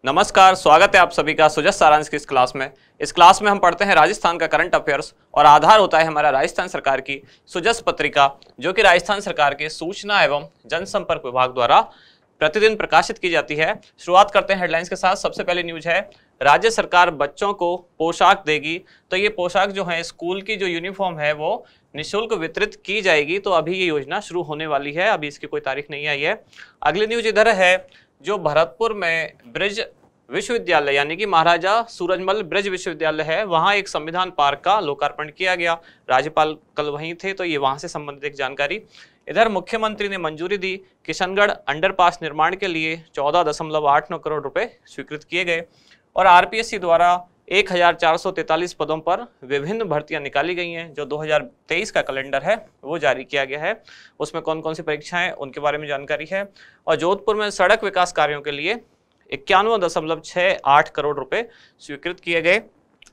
नमस्कार, स्वागत है आप सभी का सुजस सारांश की इस क्लास में। इस क्लास में हम पढ़ते हैं राजस्थान का करंट अफेयर्स और आधार होता है हमारा राजस्थान सरकार की सुजस पत्रिका, जो कि राजस्थान सरकार के सूचना एवं जनसंपर्क विभाग द्वारा प्रतिदिन प्रकाशित की जाती है। शुरुआत करते हैं हेडलाइंस के साथ। सबसे पहले न्यूज है, राज्य सरकार बच्चों को पोशाक देगी। तो ये पोशाक जो है, स्कूल की जो यूनिफॉर्म है वो निःशुल्क वितरित की जाएगी। तो अभी ये योजना शुरू होने वाली है, अभी इसकी कोई तारीख नहीं आई है। अगली न्यूज इधर है, जो भरतपुर में ब्रिज विश्वविद्यालय यानी कि महाराजा सूरजमल ब्रिज विश्वविद्यालय है, वहां एक संविधान पार्क का लोकार्पण किया गया। राज्यपाल कल वहीं थे, तो ये वहां से संबंधित एक जानकारी। इधर मुख्यमंत्री ने मंजूरी दी, किशनगढ़ अंडरपास निर्माण के लिए 14.89 करोड़ रुपए स्वीकृत किए गए। और आरपीएससी द्वारा 1443 पदों पर विभिन्न भर्तियां निकाली गई हैं। जो 2023 का कैलेंडर है वो जारी किया गया है, उसमें कौन कौन सी परीक्षाएं उनके बारे में जानकारी है। और जोधपुर में सड़क विकास कार्यों के लिए 51.68 करोड़ रुपए स्वीकृत किए गए।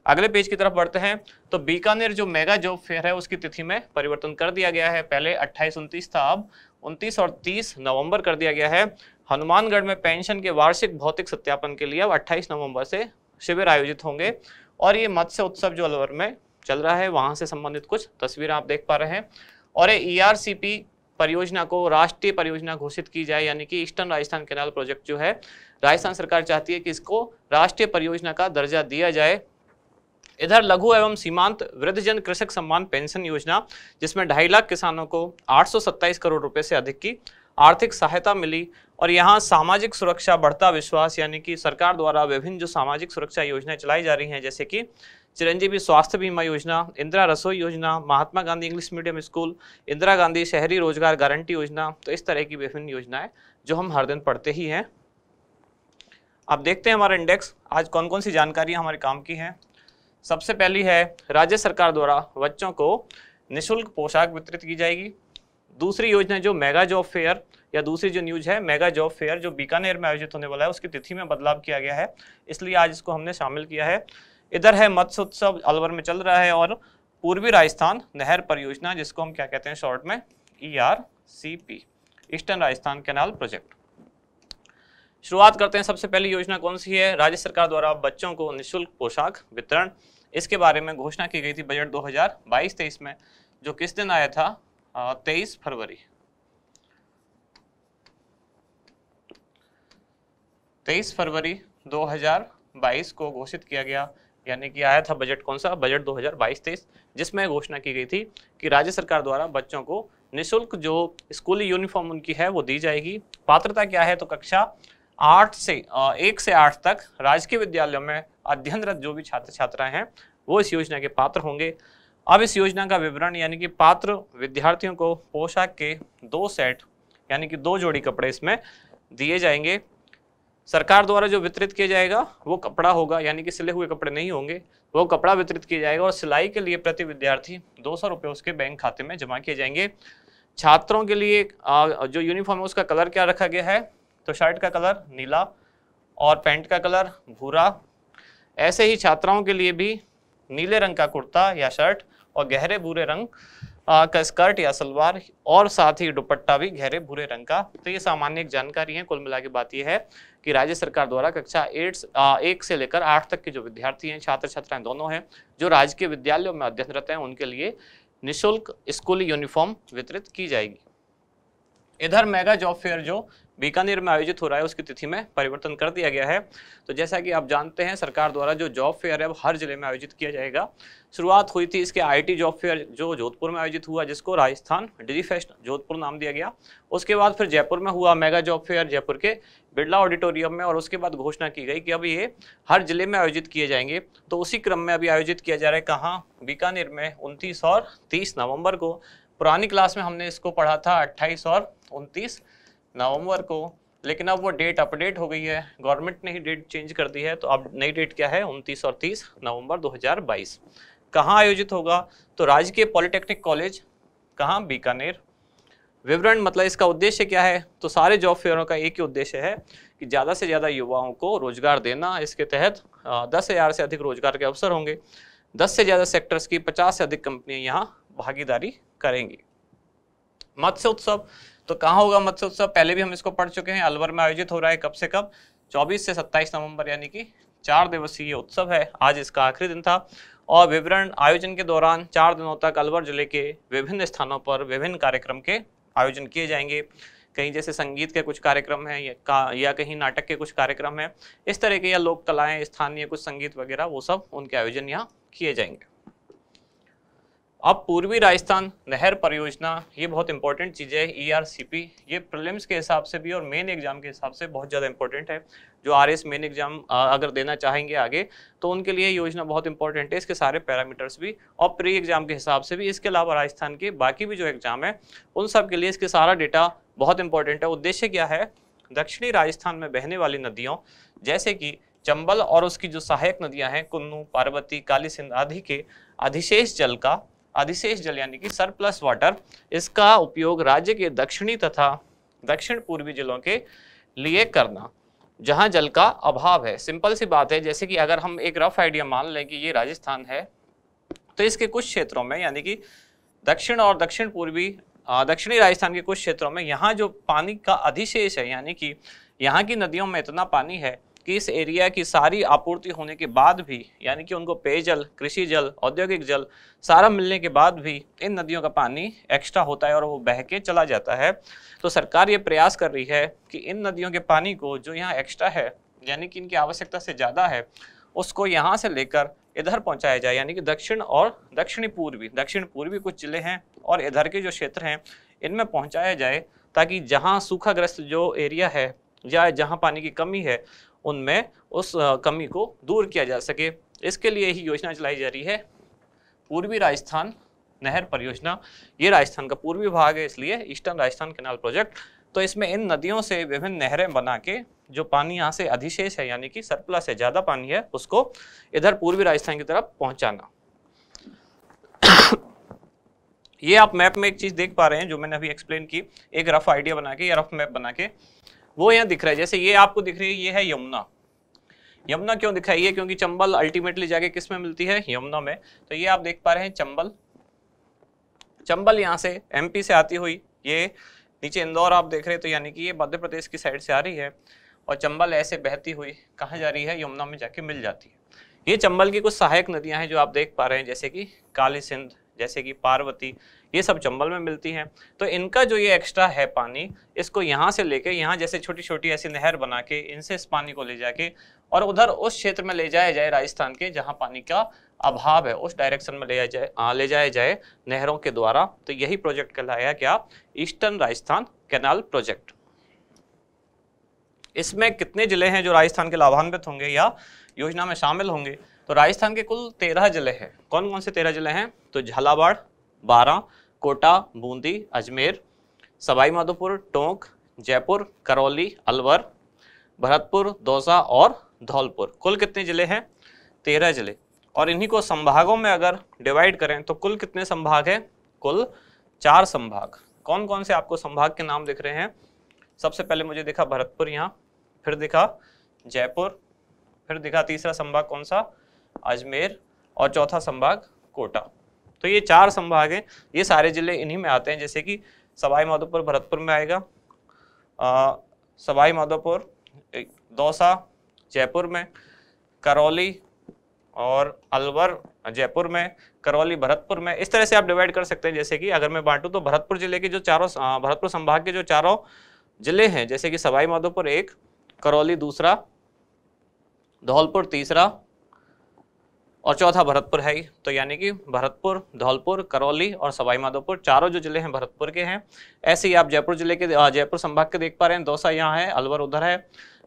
अगले पेज की तरफ बढ़ते हैं, तो बीकानेर जो मेगा जॉब फेयर है उसकी तिथि में परिवर्तन कर दिया गया है। पहले 28-29 था, अब 29 और 30 नवंबर कर दिया गया है। हनुमानगढ़ में पेंशन के वार्षिक भौतिक सत्यापन के लिए अब 28 नवंबर से शिविर आयोजित होंगे। और ये मत्स्य उत्सव जो अलवर में चल रहा है, वहां से संबंधित कुछ तस्वीरें आप देख पा रहे हैं। और ये ईआरसीपी परियोजना को राष्ट्रीय परियोजना घोषित की जाए, यानी कि ईस्टर्न राजस्थान कैनाल प्रोजेक्ट जो है, राजस्थान सरकार चाहती है कि इसको राष्ट्रीय परियोजना का दर्जा दिया जाए। इधर लघु एवं सीमांत वृद्धजन कृषक सम्मान पेंशन योजना, जिसमें 2.5 लाख किसानों को 827 करोड़ रुपए से अधिक की आर्थिक सहायता मिली। और यहाँ सामाजिक सुरक्षा बढ़ता विश्वास, यानी कि सरकार द्वारा विभिन्न जो सामाजिक सुरक्षा योजनाएं चलाई जा रही हैं, जैसे कि चिरंजीवी स्वास्थ्य बीमा योजना, इंदिरा रसोई योजना, Mahatma Gandhi English medium school, Indira Gandhi शहरी रोजगार गारंटी योजना, तो इस तरह की विभिन्न योजनाएं जो हम हर दिन पढ़ते ही हैं। अब देखते हैं हमारा इंडेक्स आज कौन कौन सी जानकारियां हमारे काम की हैं। सबसे पहली है, राज्य सरकार द्वारा बच्चों को निःशुल्क पोशाक वितरित की जाएगी। दूसरी योजना जो मेगा जॉब फेयर, या दूसरी जो न्यूज है मेगा जॉब फेयर जो बीकानेर में आयोजित होने वाला है, उसकी तिथि में बदलाव किया गया है, इसलिए आज इसको हमने शामिल किया है। इधर है मत्स्य उत्सव अलवर में चल रहा है। और पूर्वी राजस्थान नहर परियोजना, जिसको हम क्या कहते हैं शॉर्ट में, ERCP, eastern Rajasthan canal project. शुरुआत करते हैं। सबसे पहली योजना कौन सी है, राज्य सरकार द्वारा बच्चों को निःशुल्क पोशाक वितरण, इसके बारे में घोषणा की गई थी बजट 2022-23 में, जो किस दिन आया था, 23 फरवरी। 23 फरवरी 2022 को घोषित किया गया, यानी कि आया था बजट कौन सा, बजट 2022-23, जिसमें घोषणा की गई थी कि राज्य सरकार द्वारा बच्चों को निःशुल्क जो स्कूली यूनिफॉर्म उनकी है वो दी जाएगी। पात्रता क्या है, तो कक्षा 1 से 8 तक राजकीय विद्यालयों में अध्ययनरत जो भी छात्र छात्राएं हैं वो इस योजना के पात्र होंगे। अब इस योजना का विवरण, यानी कि पात्र विद्यार्थियों को पोशाक के 2 सेट, यानी कि 2 जोड़ी कपड़े इसमें दिए जाएंगे। सरकार द्वारा जो वितरित किया जाएगा वो कपड़ा होगा, यानी कि सिले हुए कपड़े नहीं होंगे, वो कपड़ा वितरित किया जाएगा। और सिलाई के लिए प्रति विद्यार्थी 200 रुपये उसके बैंक खाते में जमा किए जाएंगे। छात्रों के लिए जो यूनिफॉर्म है उसका कलर क्या रखा गया है, तो शर्ट का कलर नीला और पैंट का कलर भूरा। ऐसे ही छात्राओं के लिए भी नीले रंग का कुर्ता या शर्ट और गहरे भूरे रंग का स्कर्ट या सलवार, और साथ ही दुपट्टा भी गहरे भूरे रंग का। तो ये सामान्य एक जानकारी है। कुल मिला के बात ये है कि राज्य सरकार द्वारा कक्षा 1 से लेकर 8 तक के जो विद्यार्थी हैं, छात्र छात्राएं दोनों हैं, जो राजकीय विद्यालयों में अध्ययनरत हैं, उनके लिए निःशुल्क स्कूली यूनिफॉर्म वितरित की जाएगी। इधर मेगा जॉब फेयर जो बीकानेर में आयोजित हो रहा है, उसकी तिथि में परिवर्तन कर दिया गया है। तो जैसा कि आप जानते हैं, सरकार द्वारा जो जॉब फेयर है वो हर जिले में आयोजित किया जाएगा। शुरुआत हुई थी इसके आईटी जॉब फेयर जो जोधपुर में आयोजित हुआ, जिसको राजस्थान डिजीफेस्ट जोधपुर नाम दिया गया। उसके बाद फिर जयपुर में हुआ मेगा जॉब फेयर, जयपुर के बिरला ऑडिटोरियम में। और उसके बाद घोषणा की गई कि अब ये हर जिले में आयोजित किए जाएंगे। तो उसी क्रम में अभी आयोजित किया जा रहा है, कहाँ, बीकानेर में 29 और 30 नवंबर को। पुरानी क्लास में हमने इसको पढ़ा था 28 और 29 नवंबर को, लेकिन अब वो डेट अपडेट हो गई है, गवर्नमेंट ने ही डेट चेंज कर दी है। तो अब नई डेट क्या है, 29 और 30 नवंबर 2022। कहाँ आयोजित होगा, तो राजकीय पॉलिटेक्निक कॉलेज, कहाँ, बीकानेर। विवरण मतलब इसका उद्देश्य क्या है, तो सारे जॉब फेयरों का एक ही उद्देश्य है कि ज़्यादा से ज़्यादा युवाओं को रोजगार देना। इसके तहत 10,000 से अधिक रोजगार के अवसर होंगे। 10 से ज़्यादा सेक्टर्स की 50 से अधिक कंपनियां यहाँ भागीदारी करेंगी। मत्स्य उत्सव, तो कहाँ होगा मत्स्य उत्सव, पहले भी हम इसको पढ़ चुके हैं, अलवर में आयोजित हो रहा है। कब से कब, 24 से 27 नवंबर यानी कि 4 दिवसीय उत्सव है। आज इसका आखिरी दिन था और विवरण आयोजन के दौरान 4 दिनों तक अलवर जिले के विभिन्न स्थानों पर विभिन्न कार्यक्रम के आयोजन किए जाएंगे। कहीं जैसे संगीत के कुछ कार्यक्रम हैं या कहीं नाटक के कुछ कार्यक्रम हैं, इस तरह के, या लोक कलाएं, स्थानीय कुछ संगीत वगैरह, वो सब उनके आयोजन यहाँ किए जाएंगे। अब पूर्वी राजस्थान नहर परियोजना, ये बहुत इंपॉर्टेंट चीज़ है। ERCP ये प्रीलिम्स के हिसाब से भी और मेन एग्जाम के हिसाब से बहुत ज़्यादा इंपॉर्टेंट है। जो RS मेन एग्जाम अगर देना चाहेंगे आगे तो उनके लिए योजना बहुत इंपॉर्टेंट है। इसके सारे पैरामीटर्स भी और प्री एग्जाम के हिसाब से भी, इसके अलावा राजस्थान के बाकी भी जो एग्जाम है उन सब के लिए इसके सारा डेटा बहुत इंपॉर्टेंट है। उद्देश्य क्या है? दक्षिणी राजस्थान में बहने वाली नदियों जैसे कि चंबल और उसकी जो सहायक नदियां हैं कुन्नू, पार्वती, काली सिंध आदि के अधिशेष जल यानी कि सरप्लस वाटर, इसका उपयोग राज्य के दक्षिणी तथा दक्षिण पूर्वी जिलों के लिए करना जहां जल का अभाव है। सिंपल सी बात है, जैसे कि अगर हम एक रफ आइडिया मान लें कि ये राजस्थान है, तो इसके कुछ क्षेत्रों में यानी कि दक्षिण और दक्षिण पूर्वी दक्षिणी राजस्थान के कुछ क्षेत्रों में यहाँ जो पानी का अधिशेष है, यानी कि यहाँ की नदियों में इतना पानी है कि इस एरिया की सारी आपूर्ति होने के बाद भी, यानी कि उनको पेयजल, कृषि जल, औद्योगिक जल सारा मिलने के बाद भी इन नदियों का पानी एक्स्ट्रा होता है और वो बह के चला जाता है। तो सरकार ये प्रयास कर रही है कि इन नदियों के पानी को जो यहाँ एक्स्ट्रा है, यानी कि इनकी आवश्यकता से ज़्यादा है, उसको यहाँ से लेकर इधर पहुँचाया जाए, यानी कि दक्षिण और दक्षिण पूर्वी कुछ जिले हैं और इधर के जो क्षेत्र हैं इनमें पहुँचाया जाए, ताकि जहाँ सूखाग्रस्त जो एरिया है या जहाँ पानी की कमी है उनमें उस कमी को दूर किया जा सके। इसके लिए ही योजना चलाई जा रही है पूर्वी राजस्थान नहर परियोजना। ये राजस्थान का पूर्वी भाग है, इसलिए ईस्टर्न राजस्थान कैनाल प्रोजेक्ट। तो इसमें इन नदियों से विभिन्न नहरें बना के जो पानी यहाँ से अधिशेष है, यानी कि सरप्लस है, ज़्यादा पानी है, उसको इधर पूर्वी राजस्थान की तरफ पहुँचाना। ये आप मैप में एक चीज़ देख पा रहे हैं जो मैंने अभी एक्सप्लेन की, एक रफ आइडिया बना के या रफ मैप बना के, वो यहाँ दिख रहा है। जैसे ये आपको दिख रही है, ये है यमुना। यमुना क्यों दिखाई है? क्योंकि चंबल अल्टीमेटली जाके किस में मिलती है? यमुना में। तो ये आप देख पा रहे हैं चंबल यहाँ से MP से आती हुई, ये नीचे इंदौर आप देख रहे हैं, तो यानी कि ये मध्य प्रदेश की साइड से आ रही है और चंबल ऐसे बहती हुई कहाँ जा रही है? यमुना में जाके मिल जाती है। ये चंबल की कुछ सहायक नदियाँ हैं जो आप देख पा रहे हैं, जैसे कि काली सिंध, जैसे कि पार्वती, ये सब चंबल में मिलती हैं। तो इनका जो ये एक्स्ट्रा है पानी, इसको यहाँ से लेके यहाँ जैसे छोटी छोटी ऐसी नहर बना के इनसे इस पानी को ले जाके और उधर उस क्षेत्र में ले जाया जाए राजस्थान के जहाँ पानी का अभाव है, उस डायरेक्शन में ले जाया जाए नहरों के द्वारा। तो यही प्रोजेक्ट कहलाया क्या? Eastern Rajasthan canal project. इसमें कितने जिले हैं जो राजस्थान के लाभान्वित होंगे या योजना में शामिल होंगे? तो राजस्थान के कुल 13 जिले हैं। कौन कौन से 13 जिले हैं? तो झालावाड़, बारां, कोटा, बूंदी, अजमेर, सवाई माधोपुर, टोंक, जयपुर, करौली, अलवर, भरतपुर, दौसा और धौलपुर। कुल कितने जिले हैं? 13 जिले। और इन्हीं को संभागों में अगर डिवाइड करें तो कुल कितने संभाग हैं? कुल 4 संभाग। कौन कौन से आपको संभाग के नाम दिख रहे हैं? सबसे पहले मुझे दिखा भरतपुर यहाँ, फिर दिखा जयपुर, फिर दिखा तीसरा संभाग कौन सा? अजमेर, और चौथा संभाग कोटा। तो ये 4 संभाग हैं, ये सारे जिले इन्हीं में आते हैं। जैसे कि सवाई माधोपुर भरतपुर में आएगा, सवाई माधोपुर, दौसा जयपुर में, करौली और अलवर जयपुर में, करौली भरतपुर में। इस तरह से आप डिवाइड कर सकते हैं। जैसे कि अगर मैं बांटूं तो भरतपुर जिले के जो भरतपुर संभाग के जो 4 जिले हैं, जैसे कि सवाई माधोपुर 1, करौली दूसरा, धौलपुर तीसरा और चौथा भरतपुर है ही। तो यानी कि भरतपुर, धौलपुर, करौली और सवाई माधोपुर, चारों जो जिले हैं भरतपुर के हैं। ऐसे ही आप जयपुर जिले के जयपुर संभाग के देख पा रहे हैं, दौसा यहाँ है, अलवर उधर है,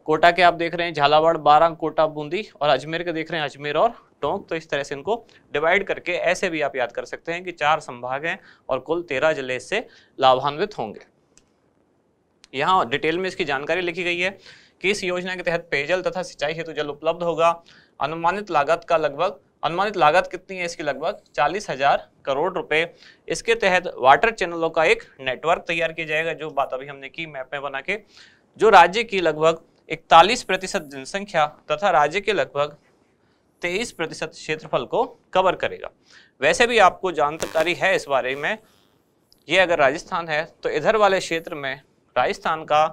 कोटा के आप देख रहे हैं झालावाड़, बारां, कोटा, बूंदी, और अजमेर के देख रहे हैं अजमेर और टोंक। तो इस तरह से इनको डिवाइड करके ऐसे भी आप याद कर सकते हैं कि 4 संभाग हैं और कुल 13 जिले इससे लाभान्वित होंगे। यहाँ डिटेल में इसकी जानकारी लिखी गई है कि इस योजना के तहत पेयजल तथा सिंचाई हेतु जल उपलब्ध होगा। अनुमानित लागत कितनी है इसकी? लगभग 40,000 करोड़ रुपए। इसके तहत वाटर चैनलों का एक नेटवर्क तैयार किया जाएगा, जो बात अभी हमने की मैप में बना के, जो राज्य की लगभग 41% जनसंख्या तथा राज्य के लगभग 23% क्षेत्रफल को कवर करेगा। वैसे भी आपको जानकारी है इस बारे में, ये अगर राजस्थान है तो इधर वाले क्षेत्र में राजस्थान का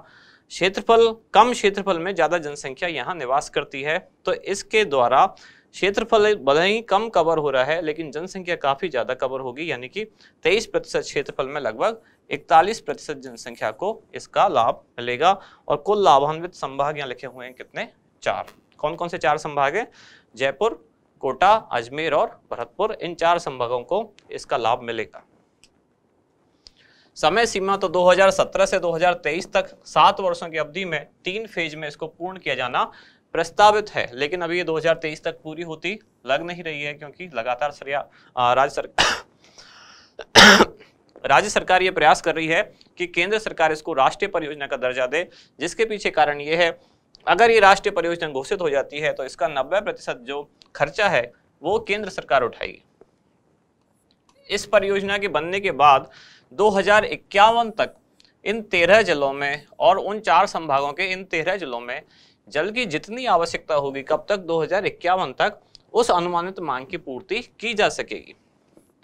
क्षेत्रफल, कम क्षेत्रफल में ज्यादा जनसंख्या यहाँ निवास करती है, तो इसके द्वारा क्षेत्रफल भले ही कम कवर हो रहा है लेकिन जनसंख्या काफी ज्यादा कवर होगी, यानी कि 23% क्षेत्रफल में लगभग 41% जनसंख्या को इसका लाभ मिलेगा। और कुल लाभान्वित संभाग यहाँ लिखे हुए हैं कितने, 4। कौन कौन से 4 संभाग है, जयपुर, कोटा, अजमेर और भरतपुर, इन 4 संभागों को इसका लाभ मिलेगा। समय सीमा तो 2017 से 2023 तक 7 वर्षों की अवधि में 3 फेज में इसको पूर्ण किया जाना प्रस्तावित है, लेकिन अभी ये 2023 तक पूरी होती लग नहीं रही है, क्योंकि लगातार राज्य सरकार ये प्रयास कर रही है कि केंद्र सरकार इसको राष्ट्रीय परियोजना का दर्जा दे, जिसके पीछे कारण ये है, अगर ये राष्ट्रीय परियोजना घोषित हो जाती है तो इसका 90% जो खर्चा है वो केंद्र सरकार उठाएगी। इस परियोजना के बनने के बाद 2051 तक इन 13 जिलों में और उन 4 संभागों के इन 13 जिलों में जल की जितनी आवश्यकता होगी, कब तक, 2051 तक उस अनुमानित मांग की पूर्ति की जा सकेगी।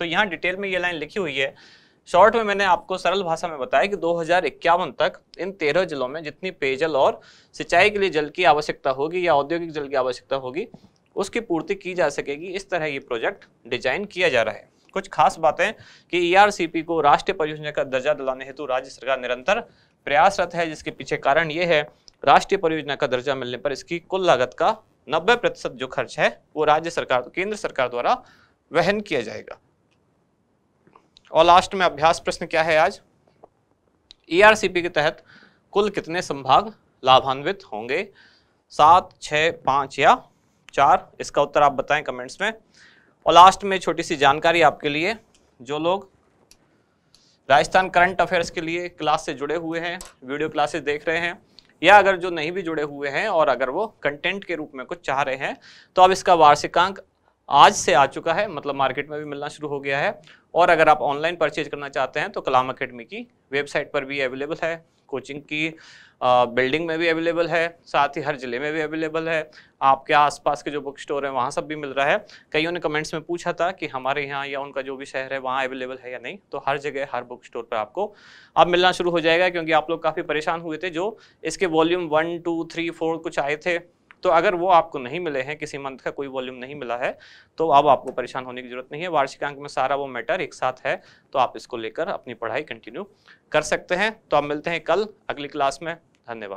तो यहाँ डिटेल में ये लाइन लिखी हुई है। शॉर्ट में मैंने आपको सरल भाषा में बताया कि 2051 तक इन 13 जिलों में जितनी पेयजल और सिंचाई के लिए जल की आवश्यकता होगी या औद्योगिक जल की आवश्यकता होगी, उसकी पूर्ति की जा सकेगी। इस तरह ये प्रोजेक्ट डिजाइन किया जा रहा है। कुछ खास बातें कि ERCP को राष्ट्रीय परियोजना का दर्जा दिलाने हेतु राज्य सरकार निरंतर प्रयासरत है, जिसके पीछे कारण ये है, राष्ट्रीय परियोजना का दर्जा मिलने पर इसकी कुल लागत का 90% जो खर्च है वो राज्य सरकार, केंद्र सरकार द्वारा वहन किया जाएगा। और लास्ट में अभ्यास प्रश्न क्या है आज, ERCP के तहत कुल कितने संभाग लाभान्वित होंगे, 7, 6, 5 या 4? इसका उत्तर आप बताएं कमेंट्स में। और लास्ट में छोटी सी जानकारी आपके लिए, जो लोग राजस्थान करंट अफेयर्स के लिए क्लास से जुड़े हुए हैं, वीडियो क्लासेस देख रहे हैं, या अगर जो नहीं भी जुड़े हुए हैं और अगर वो कंटेंट के रूप में कुछ चाह रहे हैं, तो अब इसका वार्षिकांक आज से आ चुका है, मतलब मार्केट में भी मिलना शुरू हो गया है। और अगर आप ऑनलाइन परचेज करना चाहते हैं तो कलाम अकेडमी की वेबसाइट पर भी अवेलेबल है, कोचिंग की बिल्डिंग में भी अवेलेबल है, साथ ही हर जिले में भी अवेलेबल है। आपके आसपास के जो बुक स्टोर हैं वहाँ सब भी मिल रहा है। कईयों ने कमेंट्स में पूछा था कि हमारे यहाँ या उनका जो भी शहर है वहाँ अवेलेबल है या नहीं, तो हर जगह हर बुक स्टोर पर आपको अब मिलना शुरू हो जाएगा, क्योंकि आप लोग काफ़ी परेशान हुए थे जो इसके वॉल्यूम 1, 2, 3, 4 कुछ आए थे, तो अगर वो आपको नहीं मिले हैं, किसी मंथ का कोई वॉल्यूम नहीं मिला है, तो अब आपको परेशान होने की जरूरत नहीं है। वार्षिकांक में सारा वो मैटर एक साथ है, तो आप इसको लेकर अपनी पढ़ाई कंटिन्यू कर सकते हैं। तो आप मिलते हैं कल अगली क्लास में। धन्यवाद।